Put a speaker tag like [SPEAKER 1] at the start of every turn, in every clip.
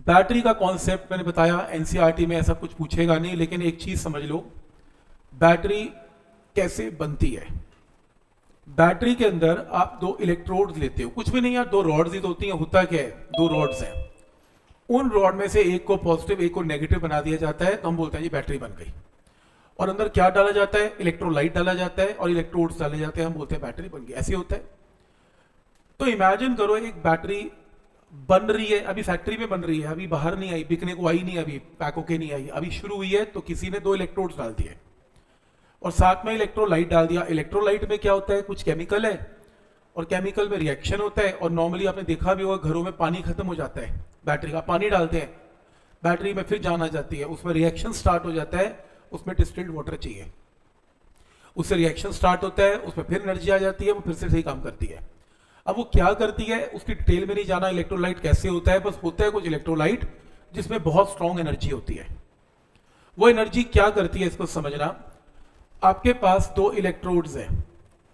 [SPEAKER 1] Battery का concept मैंने बताया, एनसीईआरटी में ऐसा कुछ पूछेगा नहीं, लेकिन एक चीज समझ लो, बैटरी कैसे बनती है। बैटरी के अंदर आप दो इलेक्ट्रोड्स लेते हो, कुछ भी नहीं यार, दो रॉड्स ही तो होती हैं। होता क्या है, दो रॉड्स हैं, उन रॉड में से एक को पॉजिटिव एक को नेगेटिव बना दिया जाता है, तो हम बोलते हैं ये बैटरी बन गई। और अंदर क्या डाला जाता है, इलेक्ट्रोलाइट डाला जाता है और इलेक्ट्रोड्स डाले जाते हैं, हम बोलते हैं बैटरी बन गई। ऐसे होता है। तो इमेजिन करो एक बैटरी बन रही है, अभी फैक्ट्री में बन रही है, अभी बाहर नहीं आई, बिकने को आई नहीं, अभी पैक होके नहीं आई, अभी शुरू हुई है। तो किसी ने दो इलेक्ट्रोड्स डाल दिए और साथ में इलेक्ट्रोलाइट डाल दिया। इलेक्ट्रोलाइट में क्या होता है, कुछ केमिकल है और केमिकल में रिएक्शन होता है। और नॉर्मली आपने देखा भी होगा, घरों में पानी खत्म हो जाता है, बैटरी का पानी डालते हैं, बैटरी में फिर जान आ जाती है, उसमें रिएक्शन स्टार्ट हो जाता है, उसमें डिस्टिल्ड वाटर चाहिए, उससे रिएक्शन स्टार्ट होता है, उसमें फिर एनर्जी आ जाती है, वो फिर से सही काम करती है। अब वो क्या करती है उसकी डिटेल में नहीं जाना, इलेक्ट्रोलाइट कैसे होता है, बस होता है कुछ इलेक्ट्रोलाइट जिसमें बहुत स्ट्रॉन्ग एनर्जी होती है। वो एनर्जी क्या करती है इसको समझना। आपके पास दो इलेक्ट्रोड्स हैं,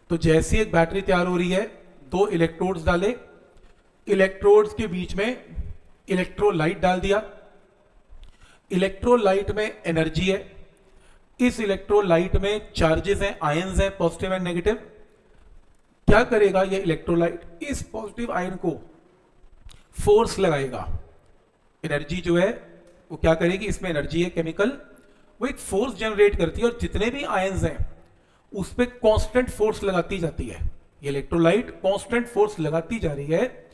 [SPEAKER 1] तो जैसी एक बैटरी तैयार हो रही है, दो इलेक्ट्रोड्स डाले, इलेक्ट्रोड्स के बीच में इलेक्ट्रोलाइट डाल दिया, इलेक्ट्रोलाइट में एनर्जी है, इस इलेक्ट्रोलाइट में चार्जेस हैं, आयंस हैं, पॉजिटिव एंड नेगेटिव। क्या करेगा ये इलेक्ट्रोलाइट, इस पॉजिटिव आयन को फोर्स लगाएगा। एनर्जी जो है वो क्या करेगी, इसमें एनर्जी है केमिकल, वो एक फोर्स जनरेट करती है और जितने भी आयंस हैं उस पर कांस्टेंट फोर्स लगाती जाती है। ये इलेक्ट्रोलाइट कांस्टेंट फोर्स लगाती जा रही है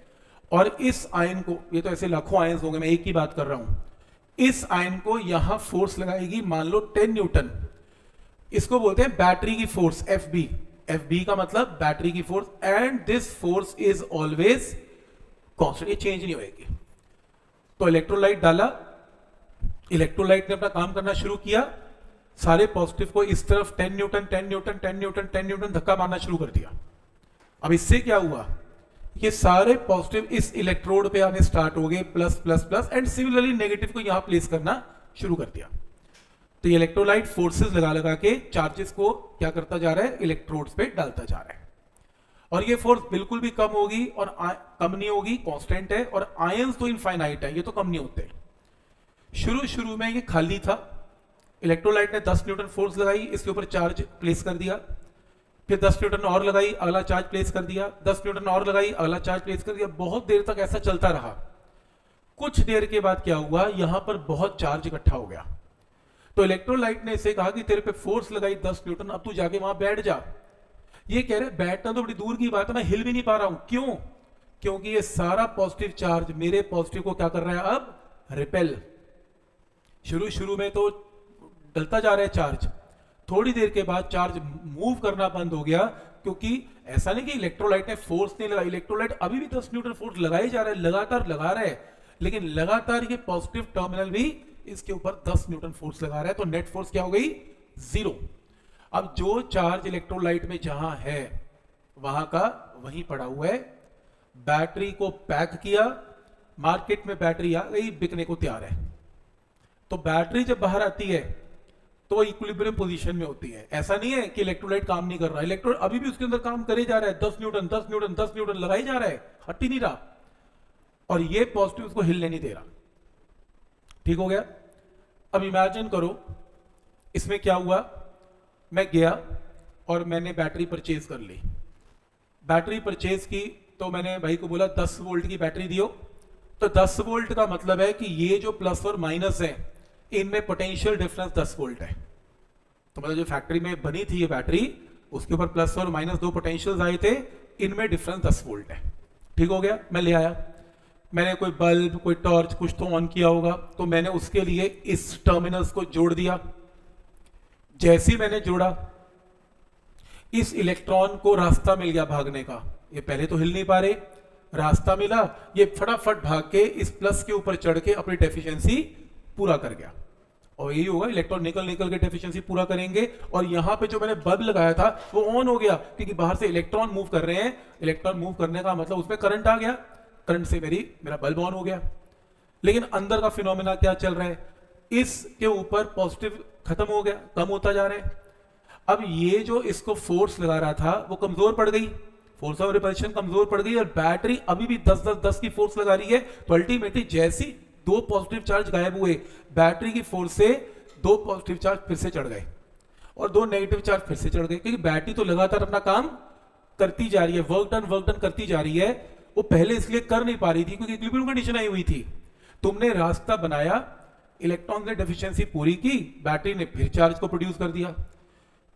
[SPEAKER 1] और इस आयन को, ये तो ऐसे लाखों आयंस होंगे, मैं एक ही बात कर रहा हूं, इस आयन को यहां फोर्स लगाएगी, मान लो 10 न्यूटन। इसको बोलते हैं बैटरी की फोर्स, एफ बी का मतलब बैटरी की force, and this force is always constant, ये चेंज नहीं होगी। तो इलेक्ट्रोलाइट डाला, इलेक्ट्रोलाइट ने अपना काम करना शुरू किया, सारे पॉजिटिव को इस तरफ 10 न्यूटन 10 न्यूटन 10 न्यूटन 10 न्यूटन धक्का मारना शुरू कर दिया। अब इससे क्या हुआ, ये सारे पॉजिटिव इस इलेक्ट्रोड पे आने स्टार्ट हो गए, plus plus plus, and similarly negative को यहां प्लेस करना शुरू कर दिया। तो ये इलेक्ट्रोलाइट फोर्सेस लगा लगा के चार्जेस को क्या करता जा रहा है, इलेक्ट्रोड्स पे डालता जा रहा है। और ये फोर्स बिल्कुल भी कम होगी और कम नहीं होगी, कांस्टेंट है, और आयंस तो इनफाइनाइट है, ये तो कम नहीं होते। शुरू में ये खाली था, इलेक्ट्रोलाइट ने 10 न्यूटन फोर्स लगाई, इसके ऊपर चार्ज प्लेस कर दिया, फिर 10 न्यूटन और लगाई, अगला चार्ज प्लेस कर दिया, 10 न्यूटन और लगाई, अगला चार्ज प्लेस कर दिया। बहुत देर तक ऐसा चलता रहा। कुछ देर के बाद क्या हुआ, यहां पर बहुत चार्ज इकट्ठा हो गया। तो इलेक्ट्रोलाइट ने इसे कहा कि तेरे पे फोर्स लगाई 10 न्यूटन, अब तू जाके वहां बैठ जा। ये कह रहे बैठना तो बड़ी दूर की बात है, मैं हिल भी नहीं पा रहा हूं। क्यों, क्योंकि ये सारा पॉजिटिव चार्ज मेरे पॉजिटिव को क्या कर रहा है, अब रिपेल। शुरू में तो डलता जा रहा है चार्ज, थोड़ी देर के बाद चार्ज मूव करना बंद हो गया, क्योंकि ऐसा नहीं कि इलेक्ट्रोलाइट ने फोर्स नहीं लगाई, इलेक्ट्रोलाइट अभी भी 10 न्यूटन फोर्स लगाए जा रहा है, लगातार लगा रहा है, लेकिन लगातार ये पॉजिटिव टर्मिनल भी इसके ऊपर 10 न्यूटन फोर्स लगा रहा है, तो नेट फोर्स क्या हो गई, 0। अब जो चार्ज इलेक्ट्रोलाइट में जहां है वहां का वहीं पड़ा हुआ है। बैटरी को पैक किया, मार्केट में बैटरी आ गई, बिकने को तैयार है। तो बैटरी जब बाहर आती है तो वो इक्विलिब्रियम पोजीशन में होती है। ऐसा नहीं है कि इलेक्ट्रोलाइट काम नहीं कर रहा है, इलेक्ट्रोलाइट अभी भी उसके अंदर काम करे जा रहा है, 10 न्यूटन 10 न्यूटन 10 न्यूटन लगाई जा रहा है, हट ही नहीं रहा, और ये पॉजिटिव उसको हिलने नहीं दे रहा। ठीक हो गया। अब इमेजिन करो इसमें क्या हुआ, मैं गया और मैंने बैटरी परचेज कर ली। बैटरी परचेज की तो मैंने भाई को बोला 10 वोल्ट की बैटरी दियो। तो 10 वोल्ट का मतलब है कि ये जो प्लस और माइनस है इनमें पोटेंशियल डिफरेंस 10 वोल्ट है। तो मतलब जो फैक्ट्री में बनी थी ये बैटरी, उसके ऊपर प्लस और माइनस दो पोटेंशियल्स आए थे, इनमें डिफरेंस 10 वोल्ट है। ठीक हो गया। मैं ले आया, मैंने कोई बल्ब कोई टॉर्च कुछ तो ऑन किया होगा, तो मैंने उसके लिए इस टर्मिनल्स को जोड़ दिया। जैसे ही मैंने जोड़ा, इस इलेक्ट्रॉन को रास्ता मिल गया भागने का। ये पहले तो हिल नहीं पा रहे, रास्ता मिला, ये फटाफट भाग के इस प्लस के ऊपर चढ़ के अपनी डेफिशिएंसी पूरा कर गया। और यही होगा, इलेक्ट्रॉन निकल के डेफिशिएंसी पूरा करेंगे। और यहां पे जो मैंने बल्ब लगाया था वो ऑन हो गया, क्योंकि बाहर से इलेक्ट्रॉन मूव कर रहे हैं। इलेक्ट्रॉन मूव करने का मतलब उसमें करंट आ गया, करंट से मेरा बल्ब ऑन हो गया। लेकिन अंदर का फिनोमेना क्या चल रहा है, इसके ऊपर पॉजिटिव खत्म हो गया, कम होता जा रहा है। अब ये जो इसको फोर्स लगा रहा था वो कमजोर पड़ गई, फोर्स ऑफ रिपल्शन कमजोर पड़ गई, और बैटरी अभी भी 10 10 10 की फोर्स लगा रही है। तो अल्टीमेटली जैसी दो पॉजिटिव चार्ज गायब हुए, बैटरी की फोर्स से दो पॉजिटिव चार्ज फिर से चढ़ गए और दो नेगेटिव चार्ज फिर से चढ़ गए, क्योंकि बैटरी तो लगातार अपना काम करती जा रही है, वर्क डन करती जा रही है। वो पहले इसलिए कर नहीं पा रही थी क्योंकि इक्विलिब्रियम कंडीशन आई हुई थी। तुमने रास्ता बनाया, इलेक्ट्रॉन ने डेफिशिएंसी पूरी की, बैटरी ने फिर चार्ज को प्रोड्यूस कर दिया,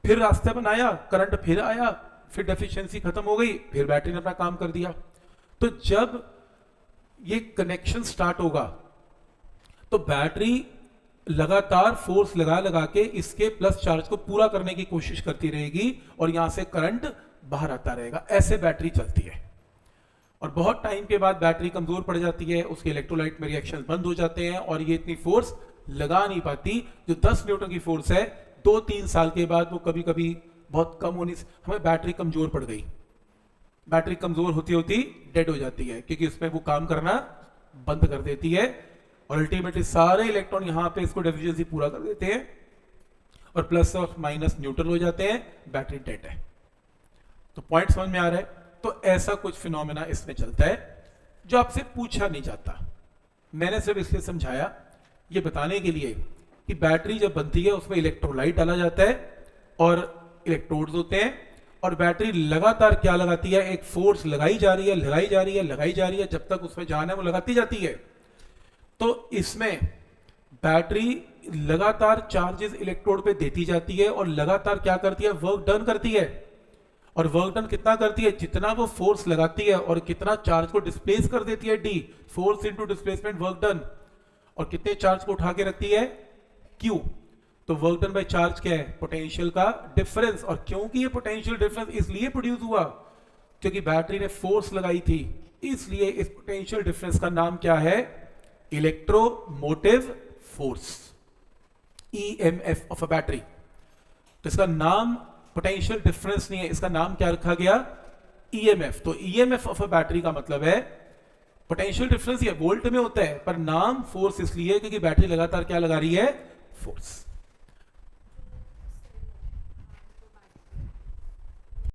[SPEAKER 1] फिर रास्ता बनाया, करंट फिर आया, फिर डेफिशिएंसी खत्म हो गई, फिर बैटरी ने अपना काम कर दिया। तो जब ये कनेक्शन स्टार्ट होगा तो बैटरी लगातार फोर्स लगा लगा के इसके प्लस चार्ज को पूरा करने की कोशिश करती रहेगी और यहां से करंट बाहर आता रहेगा। ऐसे बैटरी चलती है और बहुत टाइम के बाद बैटरी कमजोर पड़ जाती है, उसके इलेक्ट्रोलाइट में रिएक्शन बंद हो जाते हैं और ये इतनी फोर्स लगा नहीं पाती। जो 10 न्यूटन की फोर्स है 2-3 साल के बाद वो कभी कभी बहुत कम होने से हमें बैटरी कमजोर पड़ गई, बैटरी कमजोर होती होती डेड हो जाती है क्योंकि उसमें वो काम करना बंद कर देती है और अल्टीमेटली सारे इलेक्ट्रॉन यहां पे इसको डेफिशिएंसी पूरा कर देते हैं और प्लस और माइनस न्यूट्रल हो जाते हैं, बैटरी डेड है। तो पॉइंट समझ में आ रहा है? तो ऐसा कुछ फिनोमेना इसमें चलता है जो आपसे पूछा नहीं जाता। मैंने सिर्फ इसलिए समझाया ये बताने के लिए कि बैटरी जब बनती है उसमें इलेक्ट्रोलाइट डाला जाता है और इलेक्ट्रोड्स होते हैं और बैटरी लगातार क्या लगाती है, एक फोर्स लगाई जा रही है, लगाई जा रही है, लगाई जा रही है, जब तक उसमें जान है वो लगाती जाती है। तो इसमें बैटरी लगातार चार्जेस इलेक्ट्रोड पे देती जाती है और लगातार क्या करती है, वर्क डन करती है। और वर्क डन कितना करती है, जितना वो फोर्स लगाती है और कितना चार्ज को डिस्प्लेस कर देती है, D force into displacement work done, और कितने चार्ज को उठा के रखती है, क्यू। तो वर्क डन बाय चार्ज क्या है, पोटेंशियल का डिफरेंस। और क्योंकि ये पोटेंशियल डिफरेंस इसलिए प्रोड्यूस हुआ क्योंकि बैटरी ने फोर्स लगाई थी, इसलिए इस पोटेंशियल डिफरेंस का नाम क्या है, electromotive force, EMF of a battery. तो इसका नाम पोटेंशियल डिफरेंस नहीं है, इसका नाम क्या रखा गया, ईएमएफ। तो ईएमएफ ऑफ अ बैटरी का मतलब है पोटेंशियल डिफरेंस, ये वोल्ट में होता है पर नाम फोर्स इसलिए क्योंकि बैटरी लगातार क्या लगा रही है, फोर्स।